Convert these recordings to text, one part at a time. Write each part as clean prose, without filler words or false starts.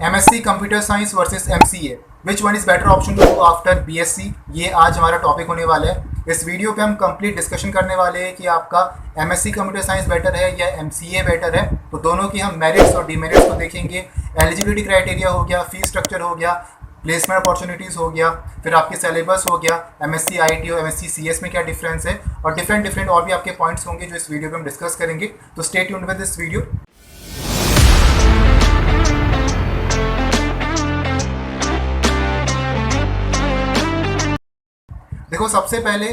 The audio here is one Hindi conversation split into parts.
MSc computer science versus MCA, which one is better option to go after BSc, ये आज हमारा टॉपिक होने वाला है। इस वीडियो पे हम कंप्लीट डिस्कशन करने वाले हैं कि आपका MSc कंप्यूटर साइंस बेटर है या MCA बेटर है। तो दोनों की हम मेरिट्स और डिमेरिट्स को देखेंगे। एलिजिबिलिटी क्राइटेरिया हो गया, फीस स्ट्रक्चर हो गया, प्लेसमेंट अपॉर्चुनिटीज़ हो गया, फिर आपके सिलेबस हो गया, MSc IT और MSc CS में क्या डिफरेंस है, और डिफरेंट और भी आपके पॉइंट्स होंगे जो इस वीडियो पे हम डिस्कस करेंगे। तो stay tuned with this video. देखो, सबसे पहले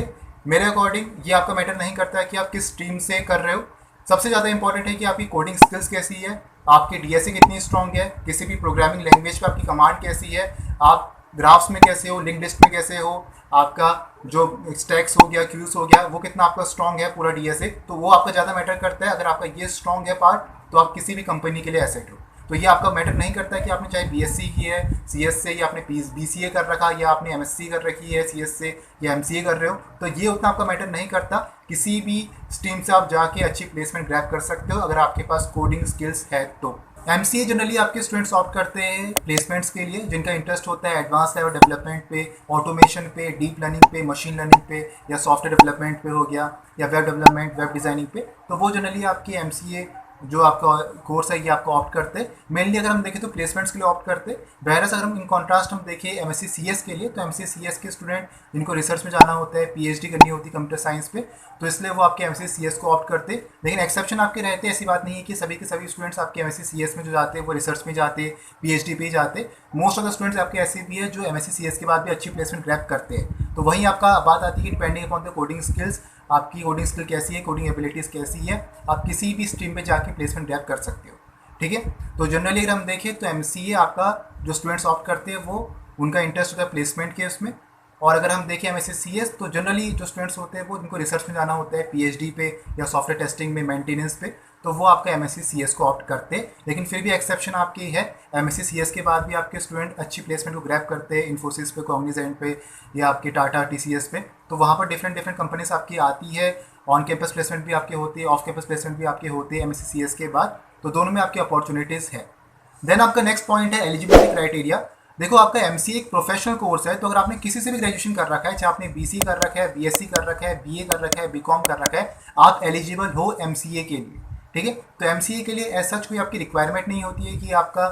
मेरे अकॉर्डिंग ये आपका मैटर नहीं करता है कि आप किस स्ट्रीम से कर रहे हो। सबसे ज़्यादा इंपॉर्टेंट है कि आपकी कोडिंग स्किल्स कैसी है, आपकी DSA कितनी स्ट्रांग है, किसी भी प्रोग्रामिंग लैंग्वेज पे आपकी कमांड कैसी है, आप ग्राफ्स में कैसे हो, लिंक लिस्ट में कैसे हो, आपका जो स्टैक्स हो गया, क्यूज हो गया, वो कितना आपका स्ट्रांग है पूरा DSA, तो वो आपका ज़्यादा मैटर करता है। अगर आपका ये स्ट्रांग है पार्ट तो आप किसी भी कंपनी के लिए एसेट हो। तो ये आपका मैटर नहीं करता है कि आपने चाहे BSc की है CS से, या आपने BCA कर रखा, या आपने MSc कर रखी है CS से, या MCA कर रहे हो, तो ये उतना आपका मैटर नहीं करता। किसी भी स्ट्रीम से आप जाके अच्छी प्लेसमेंट ग्रैब कर सकते हो अगर आपके पास कोडिंग स्किल्स है तो। MCA जनरली आपके स्टूडेंट्स ऑप्ट करते हैं प्लेसमेंट्स के लिए जिनका इंटरेस्ट होता है एडवांस लेवल डेवलपमेंट पे, ऑटोमेशन पे, डीप लर्निंग पे, मशीन लर्निंग पे, या सॉफ्टवेयर डेवलपमेंट पे हो गया, या वेब डेवलपमेंट, वेब डिज़ाइनिंग पे। तो वो जनरली आपकी MCA जो आपका कोर्स है ये आपको ऑप्ट करते हैं। मेनली अगर हम देखें तो प्लेसमेंट्स के लिए ऑप्ट करते हैं। वैरस अगर हम इन कॉन्ट्रास्ट हम देखें MSc CS के लिए, तो MSc CS के स्टूडेंट जिनको रिसर्च में जाना होता है, PhD करनी होती है कंप्यूटर साइंस पे, तो इसलिए वो आपके MSc CS को ऑप्ट करते हैं। लेकिन एक्सेप्शन आपके रहते हैं, ऐसी बात नहीं है कि सभी के सभी स्टूडेंट्स आपके MSc CS में जो जाते हैं वो रिसर्च में जाते हैं, PhD पे ही जाते। मोस्ट ऑफ द स्टूडेंट्स आपके ऐसे भी है जो MSc CS के बाद भी अच्छी प्लेसमेंट ग्रैब करते हैं। तो वहीं आपका बात आती है कि depending upon the coding skills, आपकी कोडिंग स्किल कैसी है, कोडिंग एबिलिटीज़ कैसी है, आप किसी भी स्ट्रीम पे जाके प्लेसमेंट ग्रैब कर सकते हो। ठीक है, तो जनरली अगर हम देखें तो MCA आपका जो स्टूडेंट्स ऑप्ट करते हैं वो उनका इंटरेस्ट होता है प्लेसमेंट के उसमें। और अगर हम देखें MSc CS तो जनरली जो स्टूडेंट्स होते हैं वो जिनको रिसर्च में जाना होता है, PhD पे या सॉफ्टवेयर टेस्टिंग में, मेंटेनेंस पे, तो वो आपका MSc CS को ऑप्ट करते हैं। लेकिन फिर भी एक्सेप्शन आपकी है, MSc CS के बाद भी आपके स्टूडेंट अच्छी प्लेसमेंट को ग्रैब करते हैं इन्फोसिस पे, कॉग्निजेंट पे, या आपके टाटा TCS पे। तो वहाँ पर डिफरेंट कंपनीज आपकी आती है, ऑन कैंपस प्लेसमेंट भी आपकी होती है, ऑफ कैंपस प्लेसमेंट भी आपकी होती है MSc CS के बाद। तो दोनों में आपकी अपॉर्चुनिटीज़ है। देन आपका नेक्स्ट पॉइंट है एलिजिबिलिटी क्राइटेरिया। देखो, आपका MCA एक प्रोफेशनल कोर्स है, तो अगर आपने किसी से भी ग्रेजुएशन कर रखा है, चाहे आपने BC कर रखा है, BSc कर रखा है, BA कर रखा है, BCom कर रखा है, आप एलिजिबल हो MCA के लिए। ठीक है, तो MCA के लिए ऐसा कोई आपकी रिक्वायरमेंट नहीं होती है कि आपका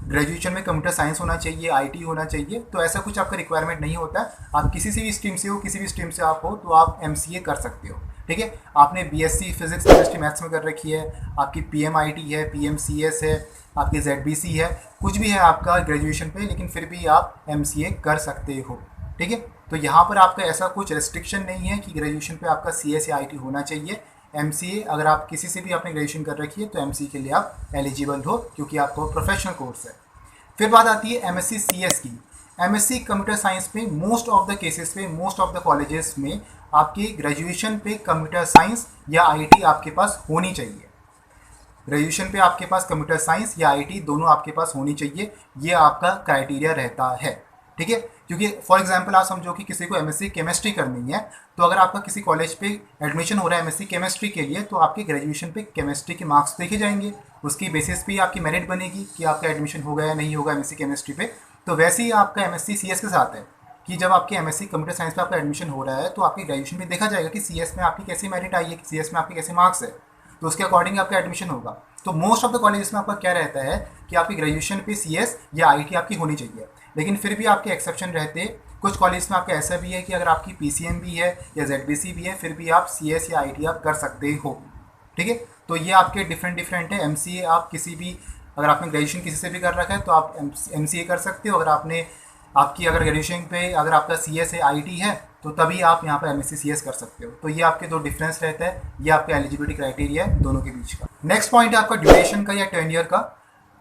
ग्रेजुएशन में कंप्यूटर साइंस होना चाहिए, IT होना चाहिए, तो ऐसा कुछ आपका रिक्वायरमेंट नहीं होता है। आप किसी से भी स्ट्रीम से हो, किसी भी स्ट्रीम से आप हो, तो आप MCA कर सकते हो। ठीक है, आपने BSc फिजिक्स केमिस्ट्री मैथ्स में कर रखी है, आपकी PMIT है, PMCS है, आपकी ZBC है, कुछ भी है आपका ग्रेजुएशन पे, लेकिन फिर भी आप MCA कर सकते हो। ठीक है, तो यहाँ पर आपका ऐसा कुछ रेस्ट्रिक्शन नहीं है कि ग्रेजुएशन पे आपका CS या IT होना चाहिए। MCA अगर आप किसी से भी आपने ग्रेजुएशन कर रखी है तो MCA के लिए आप एलिजिबल हो, क्योंकि आपको प्रोफेशनल कोर्स है। फिर बात आती है MSc CS की। MSc कंप्यूटर साइंस में मोस्ट ऑफ द केसेस पे, मोस्ट ऑफ द कॉलेजेस में आपकी ग्रेजुएशन पे कंप्यूटर साइंस या IT आपके पास होनी चाहिए। ग्रेजुएशन पे आपके पास कंप्यूटर साइंस या IT दोनों आपके पास होनी चाहिए, ये आपका क्राइटेरिया रहता है। ठीक है, क्योंकि फॉर एग्जांपल आप समझो कि किसी को MSc केमिस्ट्री करनी है, तो अगर आपका किसी कॉलेज पे एडमिशन हो रहा है MSc केमिस्ट्री के लिए, तो आपके ग्रेजुएशन पे केमिस्ट्री के मार्क्स देखे जाएंगे, उसकी बेसिस पे आपकी मेरिट बनेगी कि आपका एडमिशन होगा या नहीं होगा MSc केमिस्ट्री पे। तो वैसे ही आपका MSc CS के साथ है कि जब आपके MSc कंप्यूटर साइंस पे आपका एडमिशन हो रहा है, तो आपके ग्रेजुएशन पे देखा जाएगा कि CS में आपकी कैसी मेरिट आई है, CS में आपके कैसे मार्क्स है, तो उसके अकॉर्डिंग आपका एडमिशन होगा। तो मोस्ट ऑफ द कॉलेजेस में आपका क्या रहता है कि आपकी ग्रेजुएशन पे CS या IT आपकी होनी चाहिए, लेकिन फिर भी आपके एक्सेप्शन रहते हैं। कुछ कॉलेज में आपका ऐसा भी है कि अगर आपकी PCM भी है या ZBC भी है, फिर भी आप CS या IT आप कर सकते हो। ठीक है, तो ये आपके डिफरेंट है। MCA आप किसी भी, अगर आपने ग्रेजुएशन किसी से भी कर रखा है तो आप MCA कर सकते हो। अगर आपने आपकी अगर ग्रेजुएशन पे अगर आपका CS है, IT है, तो तभी आप यहाँ पर MSc CS कर सकते हो। तो ये आपके दो डिफरेंस रहता है, ये आपका एलिजिबिलिटी क्राइटेरिया है दोनों के बीच का। नेक्स्ट पॉइंट है आपका ड्यूरेशन का या टेन्योर का।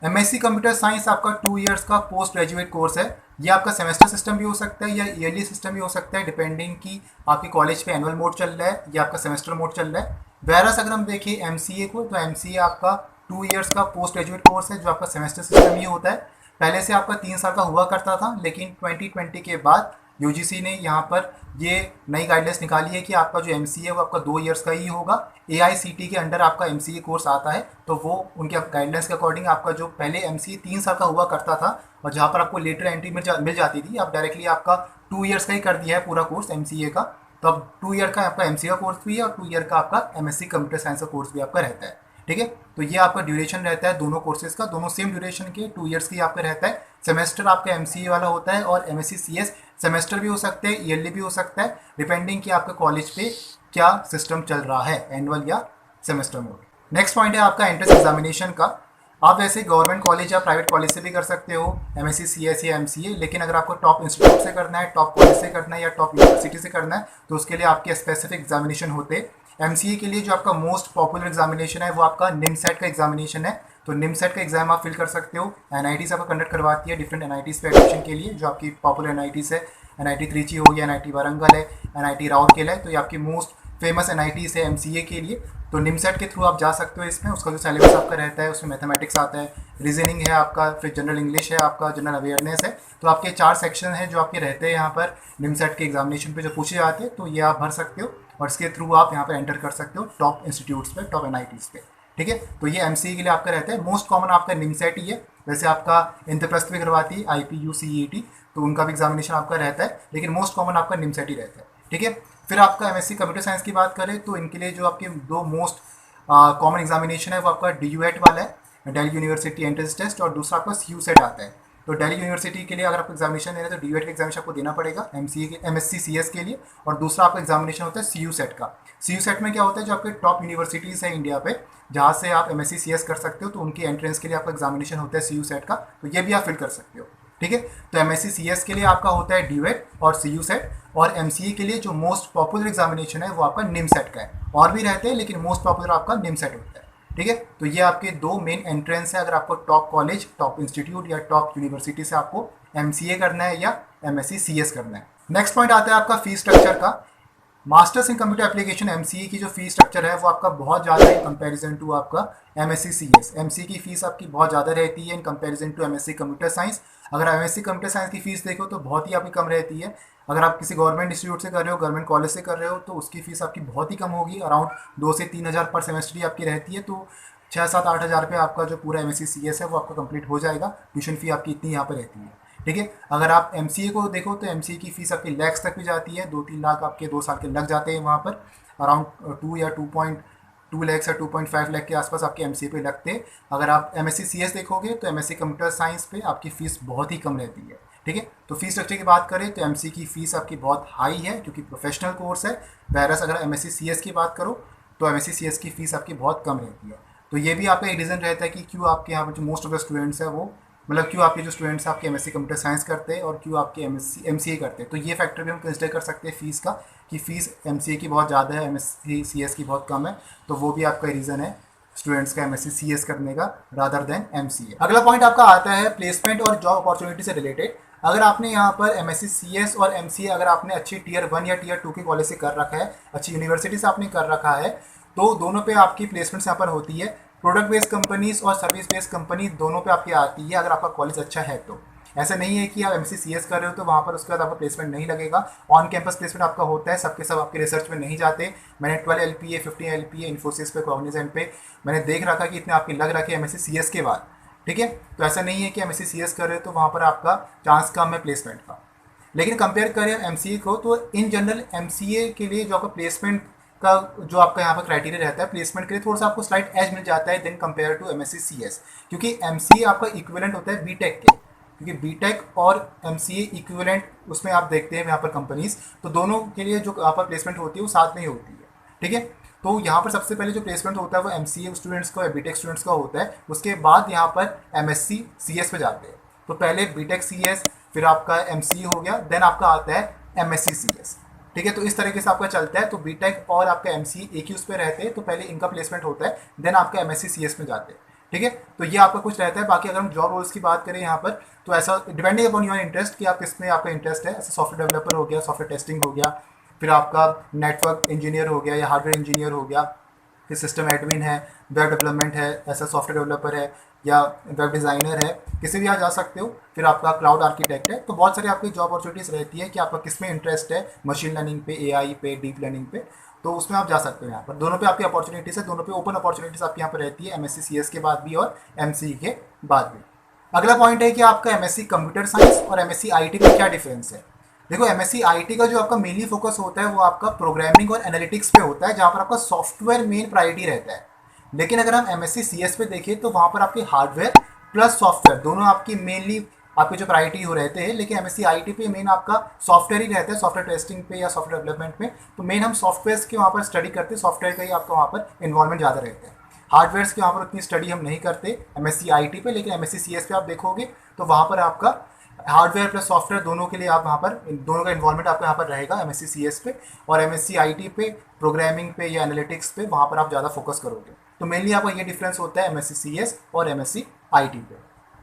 MSc कंप्यूटर साइंस आपका 2 इयर्स का पोस्ट ग्रेजुएट कोर्स है। ये आपका सेमेस्टर सिस्टम भी हो सकता है या ईयरली सिस्टम भी हो सकता है, डिपेंडिंग कि आपके कॉलेज पे एनुअल मोड चल रहा है या आपका सेमेस्टर मोड चल रहा है। वैरस अगर हम देखें MCA को, तो MCA आपका 2 इयर्स का पोस्ट ग्रेजुएट कोर्स है, जो आपका सेमेस्टर सिस्टम ही होता है। पहले से आपका 3 साल का हुआ करता था, लेकिन 2020 के बाद यूजीसी ने यहाँ पर ये नई गाइडलाइंस निकाली है कि आपका जो एमसीए है वो आपका 2 ईयर्स का ही होगा। एआईसीटी के अंडर आपका एमसीए कोर्स आता है, तो वो उनके गाइडलाइंस के अकॉर्डिंग आपका जो पहले एमसीए 3 साल का हुआ करता था और जहाँ पर आपको लेटर एंट्री मिल जाती थी, अब डायरेक्टली आपका 2 ईयर्स का ही कर दिया है पूरा कोर्स एमसीए का। तो अब 2 ईयर का आपका एमसीए का कोर्स भी है और 2 ईयर का आपका एमएससी कंप्यूटर साइंस का कोर्स भी आपका रहता है। ठीक है, तो ये आपका ड्यूरेशन रहता है दोनों कोर्सेज का, दोनों सेम ड्यूरेशन के 2 ईयर्स की आपका रहता है। सेमेस्टर आपका एमसीए वाला होता है और एमएससी सीएस सेमेस्टर भी हो सकते हैं, ईयरली भी हो सकता है, डिपेंडिंग कि आपके कॉलेज पे क्या सिस्टम चल रहा है, एनुअल या सेमेस्टर मोड। नेक्स्ट पॉइंट है आपका एंट्रेंस एग्जामिनेशन का। आप वैसे गवर्नमेंट कॉलेज या प्राइवेट कॉलेज से भी कर सकते हो एमएससी सीएस या एमसीए, लेकिन अगर आपको टॉप इंस्टीट्यूट से करना है, टॉप कॉलेज से करना है या टॉप यूनिवर्सिटी से करना है, तो उसके लिए आपके स्पेसिफिक एग्जामिनेशन होते हैं। एमसीए के लिए जो आपका मोस्ट पॉपुलर एग्जामिनेशन है वो आपका निमसेट का एग्जामिनेशन है। तो निमसेट का एग्जाम आप फिल कर सकते हो, एनआईटी से आपको कंडक्ट करवाती है डिफरेंट एनआईटीज पे एडमिशन के लिए, जो आपकी पॉपुलर एनआईटीज है। एनआईटी त्रिची हो गया, एनआईटी वारंगल है, एनआईटी राउरकेला है, तो ये आपकी मोस्ट फेमस एनआईटीज है एमसीए के लिए। तो निमसेट के थ्रू आप जा सकते हो इसमें। उसका जो सिलेबस आपका रहता है उसमें मैथमेटिक्स आता है, रीजनिंग है आपका, फिर जनरल इंग्लिश है आपका, जनरल अवेयरनेस है। तो आपके 4 सेक्शन हैं जो आपके रहते हैं यहाँ पर निमसेट के एग्जामिनेशन पे जो पूछे जाते हैं, तो ये आप भर सकते हो और इसके थ्रू आप यहाँ पर एंटर कर सकते हो टॉप इंस्टीट्यूट्स पे, टॉप एनआईटीज पे। ठीक है, तो ये एमसीए के लिए आपका रहता है। मोस्ट कॉमन आपका निमसेट ही है। वैसे आपका इंद्रप्रस्थ भी करवाती है आईपीयू सीईटी, तो उनका भी एग्जामिनेशन आपका रहता है, लेकिन मोस्ट कॉमन आपका निमसेट ही रहता है। ठीक है, फिर आपका एमएससी कंप्यूटर साइंस की बात करें तो इनके लिए जो आपके 2 मोस्ट कॉमन एग्जामिनेशन है वो आपका डीयूएट वाला है, दिल्ली यूनिवर्सिटी एंट्रेंस टेस्ट, और दूसरा आपका सीयूसेट आता है। तो दिल्ली यूनिवर्सिटी के लिए अगर आपको एग्जामिनेशन देना है तो डीयूएट का एग्जामिनेशन आपको देना पड़ेगा एमसीए के एमएससी सीएस के लिए, और दूसरा आपका एग्जामिनेशन होता है सीयूसेट का। सीयूसेट में क्या होता है, जो आपके टॉप यूनिवर्सिटीज़ है इंडिया पे जहाँ से आप एमएससी सीएस कर सकते हो, तो उनकी एंट्रेंस के लिए आपका एग्जामिनेशन होता है सीयूसेट का, तो ये भी आप फिल कर सकते हो। ठीक है, तो एमएससी सीएस के लिए आपका होता है डीयूएट और सीयूसेट, और एमसीए के लिए जो मोस्ट पॉपुलर एग्जामिनेशन है वो आपका निमसेट का है। और भी रहते हैं लेकिन मोस्ट पॉपुलर आपका निमसेट होता है। ठीक है, तो ये आपके 2 मेन एंट्रेंस है अगर आपको टॉप कॉलेज, टॉप इंस्टीट्यूट या टॉप यूनिवर्सिटी से आपको एमसीए करना है या एमएससी सीएस करना है। नेक्स्ट पॉइंट आता है आपका फीस स्ट्रक्चर का। Masters in computer application MCA की जो फीस स्ट्रक्चर है वो आपका बहुत ज़्यादा है इन कंपैरिजन टू आपका एमएससी सीएस। एमसीए की फीस आपकी बहुत ज़्यादा रहती है in comparison to MSc computer science. अगर एमएससी कंप्यूटर साइंस की फीस देखो तो बहुत ही आपकी कम रहती है। अगर आप किसी गवर्नमेंट इंस्टीट्यूट से कर रहे हो, गवर्नमेंट कॉलेज से कर रहे हो, तो उसकी फीस आपकी बहुत ही कम होगी, अराउंड 2 से 3 हज़ार पर सेमेस्टर ही आपकी रहती है। तो 6-7-8 हज़ार पे आपका जो पूरा एमएससी सीएस है वो आपका कंप्लीट हो जाएगा। ट्यूशन फी आपकी इतनी यहाँ पर रहती है। ठीक है, अगर आप एमसीए को देखो तो एमसीए की फीस आपकी लैक्स तक भी जाती है, 2-3 लाख आपके 2 साल के लग जाते हैं वहाँ पर, अराउंड 2 या 2.2 लाख या 2.5 लाख के आसपास आपके एमसीए पे लगते हैं। अगर आप एमएससी सीएस देखोगे तो एमएससी कंप्यूटर साइंस पे आपकी फ़ीस बहुत ही कम रहती है। ठीक है, तो फीस स्ट्रक्चर की बात करें तो एमसीए की फ़ीस आपकी बहुत हाई है क्योंकि प्रोफेशनल कोर्स है, वैरस अगर एमएससी सीएस की बात करो तो एमएससी सीएस की फ़ीस आपकी बहुत कम रहती है। तो ये भी आपका एक रीज़न रहता है कि क्यों आपके यहाँ पर जो मोस्ट ऑफ द स्टूडेंट्स है वो, मतलब क्यों आपके जो स्टूडेंट्स आपके एमएससी कंप्यूटर साइंस करते हैं और क्यों आपके एमसीए करते हैं। तो ये फैक्टर भी हम कंसिडर कर सकते हैं फीस का, कि फ़ीस एमसीए की बहुत ज़्यादा है, एमएससी सीएस की बहुत कम है। तो वो भी आपका रीज़न है स्टूडेंट्स का एमएससी सीएस करने का रादर देन एमसीए। अगला पॉइंट आपका आता है प्लेसमेंट और जॉब अपॉर्चुनिटी से रिलेटेड। अगर आपने यहाँ पर एमएससी सीएस और एमसीए अगर आपने अच्छी टियर 1 या टियर 2 के कॉलेज से कर रखा है, अच्छी यूनिवर्सिटी से आपने कर रखा है, तो दोनों पे आपकी प्लेसमेंट्स यहाँ पर होती है। प्रोडक्ट बेस्ड कंपनीज और सर्विस बेस्ड कंपनी दोनों पे आपकी आती है अगर आपका कॉलेज अच्छा है तो। ऐसा नहीं है कि आप एमएससी सीएस कर रहे हो तो वहाँ पर उसके बाद आपका प्लेसमेंट नहीं लगेगा। ऑन कैंपस प्लेसमेंट आपका होता है, सबके सब आपके रिसर्च में नहीं जाते। मैंने 12 LPA 15 LPA इन्फोसिस पे, कॉग्निजेंट पे मैंने देख रखा कि इतने आपके लग रखे एमएससी सीएस के बाद। ठीक है, तो ऐसा नहीं है कि एमएससी सीएस कर रहे हो तो वहाँ पर आपका चांस कम है प्लेसमेंट का। लेकिन कंपेयर करें एमसीए को तो इन जनरल एमसीए के लिए जो आपका प्लेसमेंट का जो आपका यहाँ पर क्राइटेरिया रहता है प्लेसमेंट के लिए, थोड़ा सा आपको स्लाइट एज मिल जाता है then compare to MSc CS, क्योंकि एमसीए आपका इक्विवेलेंट होता है बीटेक के, क्योंकि बीटेक और एमसीए इक्विवेलेंट उसमें आप देखते हैं यहाँ पर कंपनीज, तो दोनों के लिए जो यहाँ पर प्लेसमेंट होती है वो साथ में ही होती है। ठीक है, तो यहाँ पर सबसे पहले जो प्लेसमेंट होता है वो एमसीए स्टूडेंट्स का या बीटेक स्टूडेंट्स का होता है, उसके बाद यहाँ पर एमएससी सीएस पे जाते हैं। तो पहले बीटेक सीएस, फिर आपका एमसीए हो गया, देन आपका आता है एमएससी सीएस। ठीक है, तो इस तरीके से आपका चलता है। तो बीटेक और आपका एमसीए एक ही उस पर रहते हैं, तो पहले इनका प्लेसमेंट होता है, देन आपका एमएससी सीएस में जाते हैं। ठीक है, तो ये आपका कुछ रहता है। बाकी अगर हम जॉब रोल्स की बात करें यहाँ पर तो ऐसा डिपेंडिंग अपॉन योर इंटरेस्ट कि आप किसमें आपका इंटरेस्ट है। ऐसे सॉफ्टवेयर डेवलपर हो गया, सॉफ्टवेयर टेस्टिंग हो गया, फिर आपका नेटवर्क इंजीनियर हो गया या हार्डवेयर इंजीनियर हो गया, फिर सिस्टम एडमिन है, वेब डेवलपमेंट है, ऐसा सॉफ्टवेयर डेवलपर है या वेब डिज़ाइनर है, किसी भी आप जा सकते हो। फिर आपका क्लाउड आर्किटेक्ट है। तो बहुत सारी आपकी जॉब अपॉर्चुनिटीज़ रहती है कि आपका किस में इंटरेस्ट है, मशीन लर्निंग पे, एआई पे, डीप लर्निंग पे, तो उसमें आप जा सकते हो। यहाँ पर दोनों पे आपकी अपॉर्चुनिटीज़ है, दोनों पे ओपन अपॉर्चुनिटीज़ आपकी यहाँ पर रहती है, एमएससी सीएस के बाद भी और एमसीई के बाद भी। अगला पॉइंट है कि आपका एमएससी कंप्यूटर साइंस और एमएससी आईटी में क्या डिफरेंस है। देखो, एमएससी आईटी का जो आपका मेनली फोकस होता है वो आपका प्रोग्रामिंग और एनालिटिक्स पे होता है, जहाँ पर आपका सॉफ्टवेयर मेन प्रायोरिटी रहता है। लेकिन अगर हम एमएससी सीएस पे देखें तो वहाँ पर आपके हार्डवेयर प्लस सॉफ्टवेयर दोनों आपकी मेनली आपके जो प्रायोरिटी हो रहते हैं। लेकिन एमएससी आईटी पे मेन आपका सॉफ्टवेयर ही रहता है, सॉफ्टवेयर टेस्टिंग पे या सॉफ्टवेयर डेवलपमेंट में। तो मेन हम सॉफ्टवेयर के वहाँ पर स्टडी करते हैं, सॉफ्टवेयर का ही आपका वहाँ पर इन्वॉल्वमेंट ज़्यादा रहता है। हार्डवेयर के वहाँ पर उतनी स्टडी हम नहीं करते एमएससी आईटी पे। लेकिन एमएससी सीएस पे आप देखोगे तो वहाँ पर आपका हार्डवेयर प्लस सॉफ्टवेयर दोनों के लिए आप वहाँ पर दोनों का इन्वॉल्वमेंट आपका यहाँ पर रहेगा एमएससी सीएस पे। और एमएससी आईटी पे प्रोग्रामिंग पे या एनालिटिक्स पे वहाँ पर आप ज़्यादा फोकस करोगे। तो मेनली आपका ये डिफरेंस होता है एमएससी सीएस और एमएससी आईटी पे।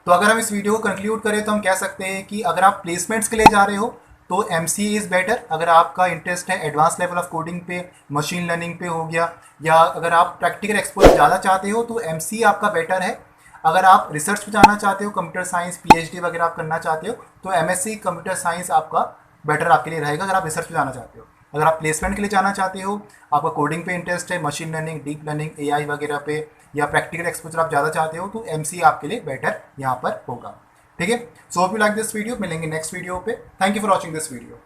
तो अगर हम इस वीडियो को कंक्लूड करें तो हम कह सकते हैं कि अगर आप प्लेसमेंट्स के लिए जा रहे हो तो एमसीए इज़ बेटर। अगर आपका इंटरेस्ट है एडवांस लेवल ऑफ कोडिंग पे, मशीन लर्निंग पे हो गया, या अगर आप प्रैक्टिकल एक्सपोजर ज़्यादा चाहते हो तो एमसीए आपका बेटर है। अगर आप रिसर्च पे जाना चाहते हो, कंप्यूटर साइंस पीएचडी वगैरह आप करना चाहते हो, तो एमएससी कंप्यूटर साइंस आपका बेटर आपके लिए रहेगा अगर आप रिसर्च पे जाना चाहते हो। अगर आप प्लेसमेंट के लिए जाना चाहते हो, आपका कोडिंग पे इंटरेस्ट है, machine learning, deep learning, AI वगैरह पे, या प्रैक्टिकल एक्सपोजर आप ज़्यादा चाहते हो, तो एमसीए आपके लिए बेटर यहाँ पर होगा। ठीक है। So hope you like this video. मिलेंगे नेक्स्ट वीडियो पे। Thank you for watching this video.